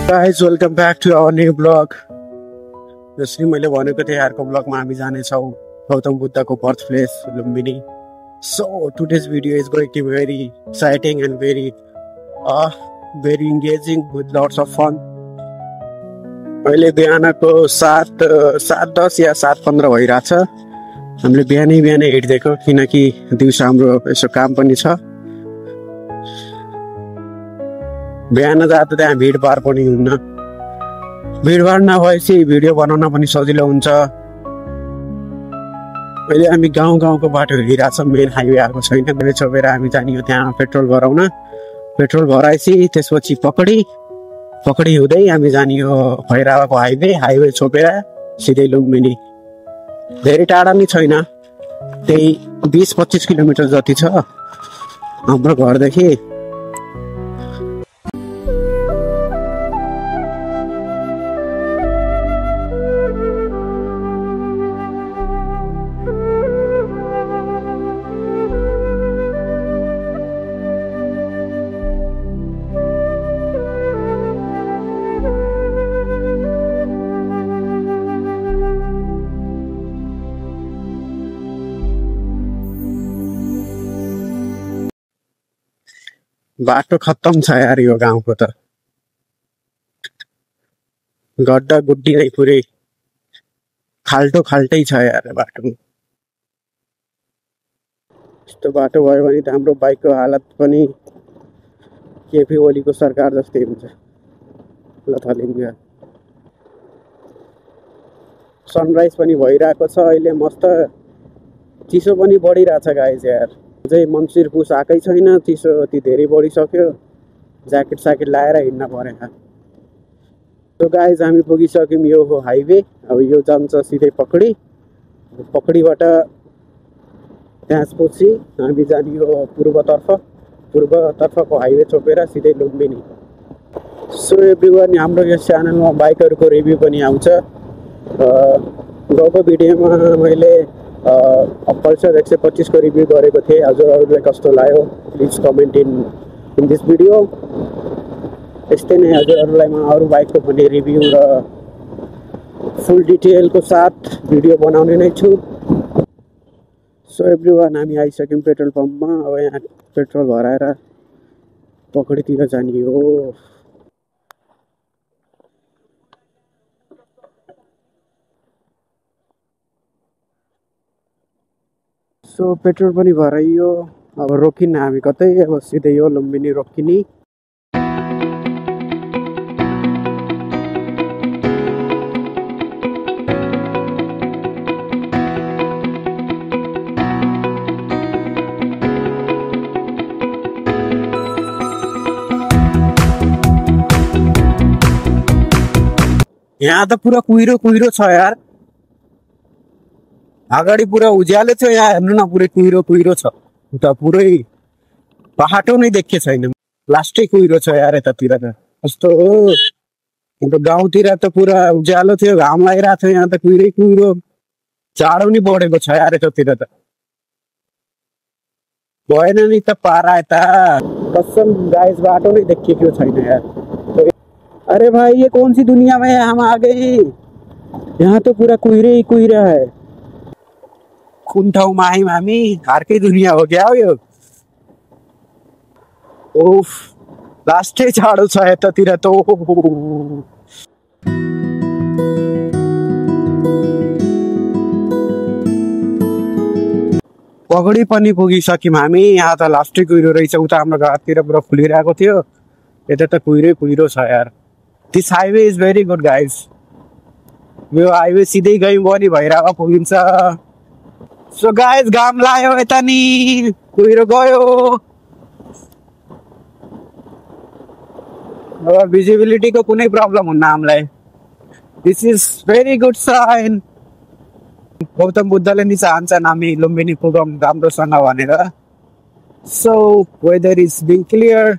Guys, welcome back to our new vlog. जसरी मैले भनेको थिएँ अर्को ब्लगमा हामी जानेछौँ गौतम बुद्धको birth place Lumbini. So today's video is going to be very exciting and very engaging with lots of fun. अहिले बिहानको 7:10 या 7:15 भइरहेछ. हामीले बिहानै हिँड्दिएको किनकि दिउँसो हाम्रो यसो काम पनि छ. बिहान जाँदा त्यहाँ भिडभाड पनि हुन्न. भिडभाड नभएपछि भिडियो बनाउन पनि सजिलो हुन्छ. अहिले हामी गाउँको बाटो हिँडिरहेछौँ. मेन हाइवे आएको छैन. मैले छोपेर हामी जाने हो त्यहाँ पेट्रोल भराउन. पेट्रोल भराएपछि त्यसपछि पकडी हुँदै हामी जाने हो भैरवाको हाइवे छोपेर सिधै लुम्बिनी. धेरै टाढा नै छैन, त्यही 20-25 किलोमिटर जति छ हाम्रो घरदेखि. बाटो खत्तम छ यार यो गाउँको त. गड्डा गुड्डी नै पुरै खाल्टै छ यार बाटो. यस्तो बाटो भयो भने त हाम्रो बाइकको हालत पनि केपी ओलीको सरकार जस्तै हुन्छ. लथालिङ्ग. सनराइज पनि भइरहेको छ अहिले. मस्त चिसो पनि बढिरहेछ गाइज यार. अझै मन्सिर पुस आएकै छैन, चिसो अति धेरै बढिसक्यो. ज्याकेट लाएर हिँड्न परेन. सो गाइज हामी पुगिसक्यौँ यो हो हाइवे. अब यो जान्छ सिधै पकडीबाट त्यसपछि हामी जाने हो पूर्वतर्फको हाइवे छोपेर सिधै लुम्बिनी. सो एभ्रिवान, हाम्रो यस च्यानलमा बाइकहरूको रिभ्यू पनि आउँछ. गएको भिडियोमा मैले पल्सर 125 को रिभ्यू गरेको थिएँ. हजुरहरूलाई कस्तो लाग्यो please comment in this video. यस्तै नै हजुरहरूलाई म अरू बाइकको पनि रिभ्यू र फुल डिटेलको साथ भिडियो बनाउने नै छु. सो एभ्रिवान, हामी आइसक्यौँ पेट्रोल पम्पमा. अब यहाँ पेट्रोल भराएर पकडीतिर जाने हो. सो पेट्रोल पनि भराइयो. अब रोकिन्न हामी कतै. अब सिधै यो लुम्बिनी रोकिने. यहाँ त पुरा कुहिरो छ यार. अगाडि पुरा उज्यालो थियो, यहाँ हेर्नु न पुरै कुहिरो छ. उता पुरै बाटो नै देखे छैन. लास्टै कुहिरो छ यार यतातिर त. कस्तो हो गाउँतिर त पुरा उज्यालो थियो, घाम लागिरहेको थियो. यहाँ त कुहिरो. जाडो नि बढेको छ यार यतातिर त. भएन नि त पारा यता. कसम गाइस, बाटो नै देखिएको छैन यार. अरे भाई, ये कौन सी दुनिया में हम आ गए. यहाँ तो पूरा कुहिरा है. कुन ठाउँमा आयौँ हामी? अर्कै दुनिया हो क्या हो यो. ओफ, लास्टै जाडो छ यतातिर त. पगडी पनि पुगिसक्यौँ हामी. यहाँ त लास्टै कुहिरो रहेछ. उता हाम्रो घरतिर पुरा फुलिरहेको थियो, यता त कुहिरो छ यार. This highway is very good guys. यो हाइवे सिधै गयौँ भने भैरवा पुगिन्छ. सो गाइज, घाम लाग्यो यता नि, कुहिरो गयो. अब भिजिबिलिटीको कुनै प्रब्लम हुन्न हामीलाई. This is very good sign. Gautam बुद्धले नि चाहन्छन् हामी लुम्बिनी पुगौँ राम्रोसँग भनेर. So weather is being clear.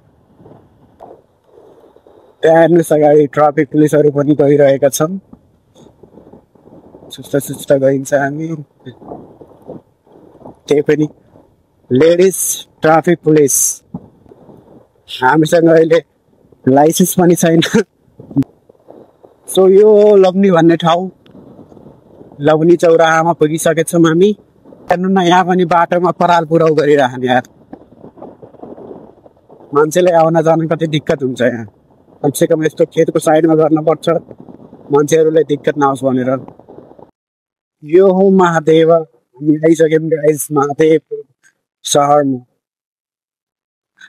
त्यहाँ हेर्नुहोस् अगाडि ट्राफिक पुलिसहरू पनि गइरहेका छन्. सुस्ता गइन्छ हामी. त्यही पनि लेडिज ट्राफिक पुलिस. हामीसँग अहिले लाइसेन्स पनि छैन. सो यो लवनी भन्ने ठाउँ लवनी चौराहामा पुगिसकेछौँ हामी। हेर्नु न यहाँ पनि बाटोमा पराल पुराउ गरिरहने यार मान्छेलाई आउन जान कति दिक्कत हुन्छ यहाँ। कमसेकम यस्तो खेतको साइडमा गर्न पर्छ मान्छेहरूलाई दिक्कत नहोस् भनेर। यो हो महादेव हामी आइसक्यौँ गाइस महादेव सहरमा।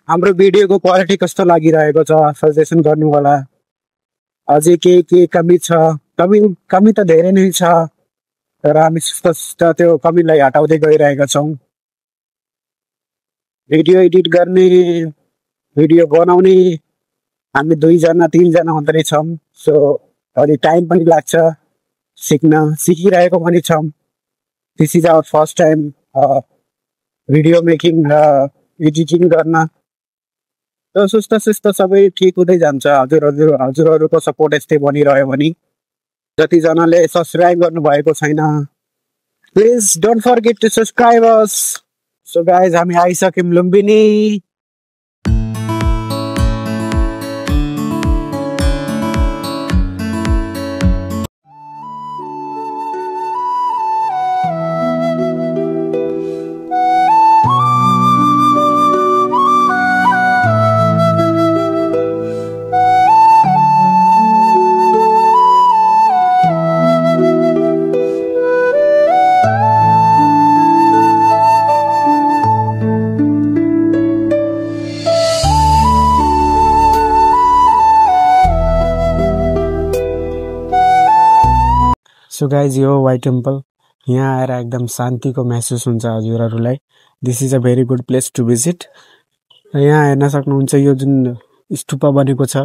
हाम्रो भिडियोको क्वालिटी कस्तो लागिरहेको छ सजेसन गर्नु होला। अझै के कमी छ कमी त धेरै नै छ तर हामी त्यो कमीलाई हटाउँदै गइरहेका छौँ। भिडियो एडिट गर्ने भिडियो बनाउने हामी 2 जना 3 जना मात्रै छौँ। सो अलि टाइम पनि लाग्छ सिकिरहेको पनि छौँ। This is our first time video making र एडिटिङ गर्न। त सुस्त सबै ठिक हुँदै जान्छ। हजुरहरूको सपोर्ट यस्तै बनिरह्यो भने। जतिजनाले सब्सक्राइब गर्नुभएको छैन please don't forget to subscribe us. So guys हामी आइसक्यौँ लुम्बिनी। सो गाइज यो वाइट टेम्पल यहाँ आएर एकदम शान्तिको महसुस हुन्छ हजुरहरूलाई। This is a very good place to visit. यहाँ हेर्न सक्नुहुन्छ यो जुन स्तूपा बनेको छ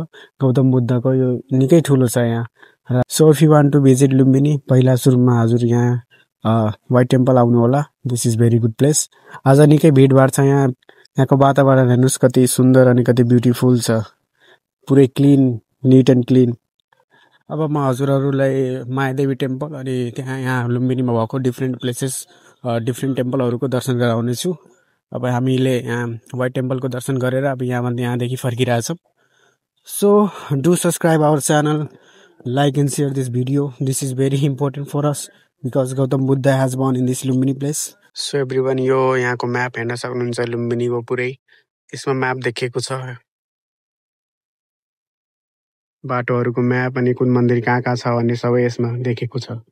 गौतम बुद्धको यो निकै ठुलो छ यहाँ। So if you want to visit Lumbini पहिला सुरुमा हजुर यहाँ वाइट टेम्पल आउनु होला। This is very good place. आज निकै भिडभाड छ यहाँ। यहाँको वातावरण हेर्नुहोस् कति सुन्दर अनि कति ब्युटिफुल छ। पुरै क्लिन निट एन्ड क्लिन। अब म हजुरहरूलाई मायादेवी टेम्पल अनि त्यहाँ यहाँ लुम्बिनीमा भएको डिफ्रेन्ट प्लेसेस डिफ्रेन्ट टेम्पलहरूको दर्शन गराउनेछु। अब हामीले यहाँ वाइट टेम्पलको दर्शन गरेर अब यहाँदेखि फर्किरहेछौँ। So do subscribe our channel, like and share this video. This is very important for us because Gautam Buddha has born in this Lumbini place. So everyone यो यहाँको म्याप हेर्न सक्नुहुन्छ लुम्बिनीको पुरै। यसमा म्याप देखिएको छ बाटोहरूको म्याप अनि कुन मन्दिर कहाँ छ भन्ने सबै यसमा देखेको छ।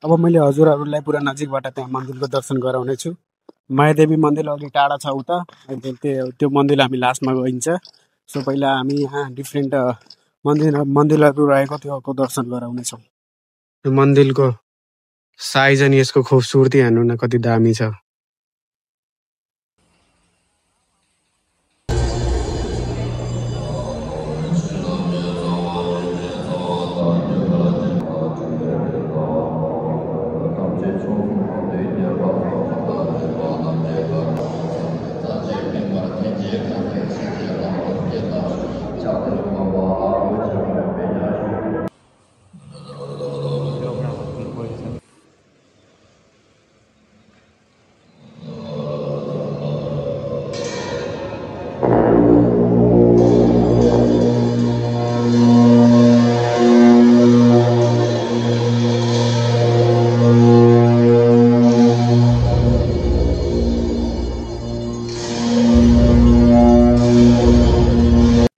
अब मैले हजुरहरूलाई पुरा नजिकबाट त्यहाँ मन्दिरको दर्शन गराउने छु। मायादेवी मन्दिर अलि टाढा छ उता त्यो मन्दिर हामी लास्टमा गइन्छ। सो पहिला हामी यहाँ डिफ्रेन्ट मन्दिरहरू रहेको त्योको दर्शन गराउनेछौँ। यो मन्दिरको साइज अनि यसको खुबसुरती हेर्नु न कति दामी छ।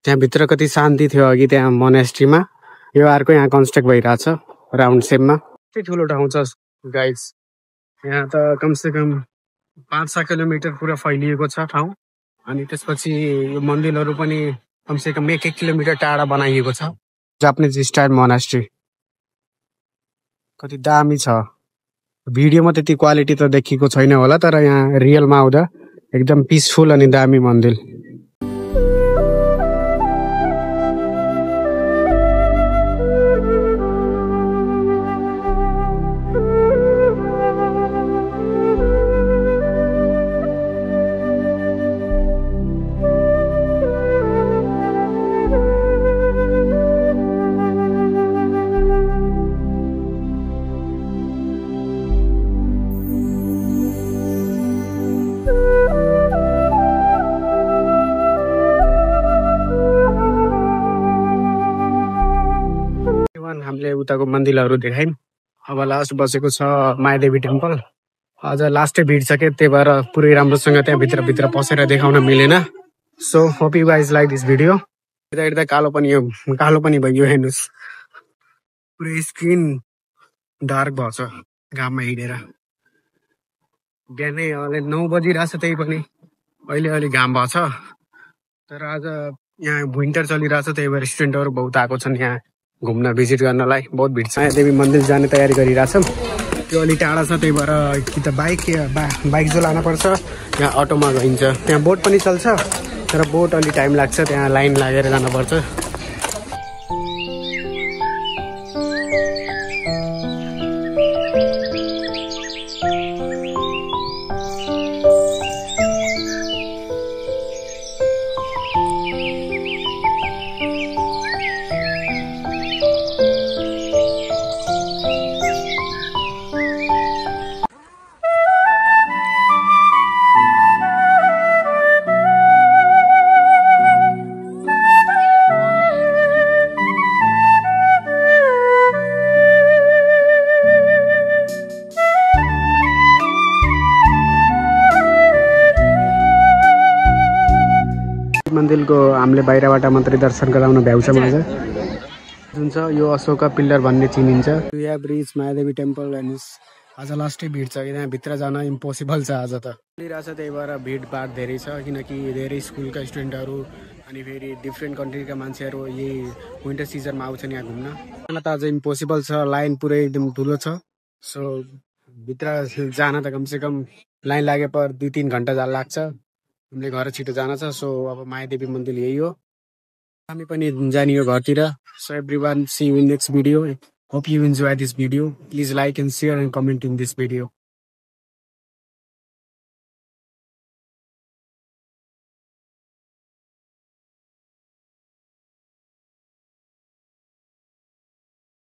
त्यहाँभित्र कति शान्ति थियो अघि त्यहाँ मोनेस्ट्रीमा। यो अर्को यहाँ कन्स्ट्रक्ट भइरहेछ राउन्ड सेपमा। कति ठुलो ठाउँ छ गाइज। यहाँ त कमसेकम 5-6 किलोमिटर पुरा फैलिएको छ ठाउँ। अनि त्यसपछि यो मन्दिरहरू पनि कमसेकम 1 किलोमिटर टाढा बनाइएको छ। जापानिज स्टाइल मोनास्ट्री कति दामी छ। भिडियोमा त्यति क्वालिटी त देखिएको छैन होला तर यहाँ रियलमा आउँदा एकदम पिसफुल अनि दामी मन्दिर। उताको मन्दिरहरू देखाइन्। अब लास्ट बसेको छ मायादेवी टेम्पल। अझ लास्टै भिड छ के, त्यही भएर पुरै राम्रोसँग त्यहाँ भित्र पसेर देखाउन मिलेन। So hope you guys like this video. हेर्दा कालो पनि भयो, हेर्नुहोस् पुरै स्क्रिन डार्क भएको छ घाममा हिँडेर। बिहानै अहिले 9 बजिरहेछ, त्यही पनि अहिले घाम भएको छ। तर आज यहाँ विन्टर चलिरहेछ, त्यही भएर स्टुडेन्टहरू बहुत आएको छन् यहाँ घुम्न भिजिट गर्नलाई। बहुत भिड छ। मायादेवी मन्दिर जाने तयारी गरिरहेछौँ। त्यो अलि टाढा छ, त्यही भएर कि त बाइक जो लानुपर्छ, यहाँ अटोमा गइन्छ। त्यहाँ बोट पनि चल्छ, तर बोट अलि टाइम लाग्छ, त्यहाँ लाइन लागेर जानुपर्छ। मन्दिरको हामीले बाहिरबाट मात्रै दर्शन गराउन भ्याउँछौँ आज। जुन छ यो अशोका पिल्लर भन्ने चिनिन्छ। यहाँ ब्रिज मायादेवी टेम्पल हेर्नुहोस्। आज लास्टै भिड छ, यहाँ भित्र जान इम्पोसिबल छ आज त। चलिरहेछ, त्यही भएर भिडभाड धेरै छ, किनकि धेरै स्कुलका स्टुडेन्टहरू अनि फेरि डिफ्रेन्ट कन्ट्रीका मान्छेहरू यही विन्टर सिजनमा आउँछन् यहाँ घुम्न। त आज इम्पोसिबल छ, लाइन पुरै एकदम ठुलो छ। सो भित्र जान त कमसेकम लाइन लागे पर 2-3 घन्टा लाग्छ। हामीले घर छिटो जान छ। सो अब मायादेवी मन्दिर यही हो, हामी पनि जाने हो घरतिर। So everyone, see you in next video. Hope you enjoy this video. Please like and share and comment in this video.